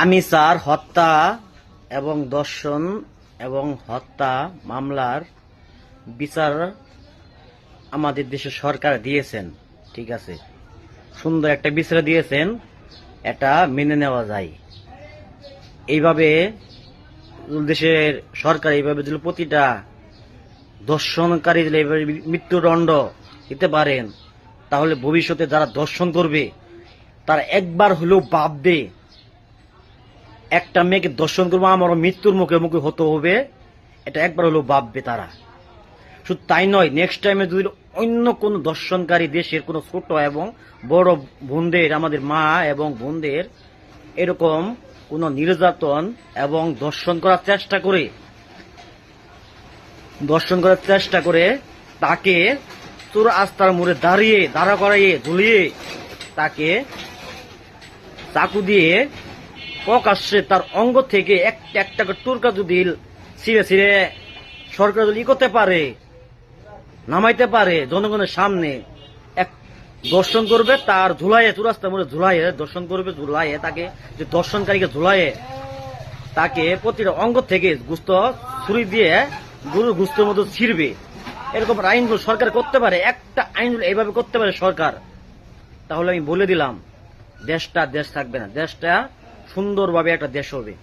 আমি স্যার হত্যা এবং ধর্ষণ এবং হত্যা মামলার বিচার আমাদের দেশের সরকার দিয়েছেন, ঠিক আছে, সুন্দর একটা বিচার দিয়েছেন, এটা মেনে নেওয়া যায়। এইভাবে দেশের সরকার এইভাবে যদি প্রতিটা ধর্ষণকারী যদি এইভাবে মৃত্যুদণ্ড দিতে পারেন, তাহলে ভবিষ্যতে যারা ধর্ষণ করবে তারা একবার হলেও ভাববে একটা মেয়েকে ধর্ষণ করবো আমারও মৃত্যুর মুখে মুখে হতে হবে, এটা একবার হলেও ভাববে তারা। শুধু তাই নয়, নেক্সট টাইমে যদি অন্য কোন ধর্ষণকারী দেশের কোন ছোট এবং বড় বোনদের, আমাদের মা এবং বোনদের এরকম কোন নির্যাতন এবং ধর্ষণ করার চেষ্টা করে তাকে চোর আস্তার মোড়ে দাঁড়া করাইয়ে ঝুলিয়ে তাকে চাকু দিয়ে প্রকাশ্যে তার অঙ্গ থেকে একটা একটা টুরকা যদি ছিঁড়ে সরকার যদি করতে পারে, নামাইতে পারে জনগণের সামনে, এক দর্শন করবে তার ঝুলাইয়ে, চুরাস্তার মধ্যে ঝুলাইয়ে দর্শন করবে, ঝুলাইয়ে তাকে, যে দর্শনকারীকে ঝুলাইয়ে তাকে প্রতিটা অঙ্গ থেকে গুস্ত ছুরি দিয়ে গরুর গুস্তের মতো ছিঁড়বে। এরকম আইনগুলো সরকার করতে পারে, একটা আইনগুলো এইভাবে করতে পারে সরকার, তাহলে আমি বলে দিলাম দেশটা দেশ থাকবে না, দেশটা সুন্দরভাবে একটা দেশ হবে।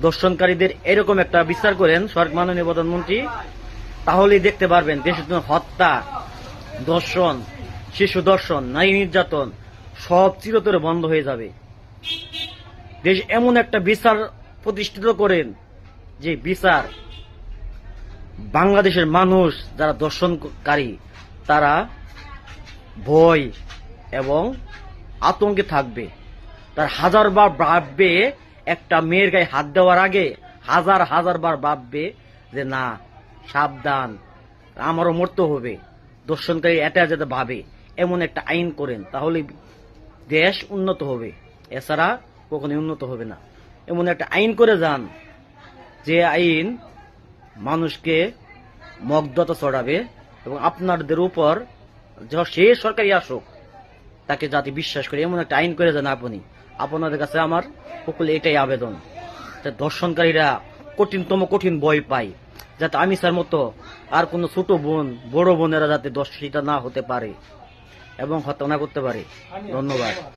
দর্শনকারীদের এরকম একটা বিচার করেন সরকার, মাননীয় প্রধানমন্ত্রী, তাহলেই দেখতে পারবেন দেশের জন্য হত্যা, ধর্ষণ, শিশু ধর্ষণ, নারী নির্যাতন সব চিরতরে বন্ধ হয়ে যাবে। দেশ এমন একটা বিচার প্রতিষ্ঠিত করেন যে বিচার বাংলাদেশের মানুষ যারা ধর্ষণকারী তারা ভয় এবং আতঙ্কে থাকবে। তার হাজারবার ভাববে, একটা মেয়ের গায়ে হাত দেওয়ার আগে হাজার বার ভাববে যে না, সাবধান, আমারও মরতে হবে। দর্শনকারী এটা যাতে ভাবে, এমন একটা আইন করেন, তাহলে দেশ উন্নত হবে, এছাড়া কখনোই উন্নত হবে না। এমন একটা আইন করে যান যে আইন মানুষকে মুগ্ধতা ছড়াবে এবং আপনাদের উপর সে সরকারি আসুক তাকে যাতে বিশ্বাস করে, এমন একটা আইন করে যান আপনি। আপনাদের কাছে আমার সকলে এটাই আবেদন, ধর্ষণকারীরা কঠিন ভয় পায়, যাতে আমি স্যার মতো আর কোন ছোট বোন, বড় বোনেরা যাতে দর্শিতা না হতে পারে এবং হত্যা না করতে পারে। ধন্যবাদ।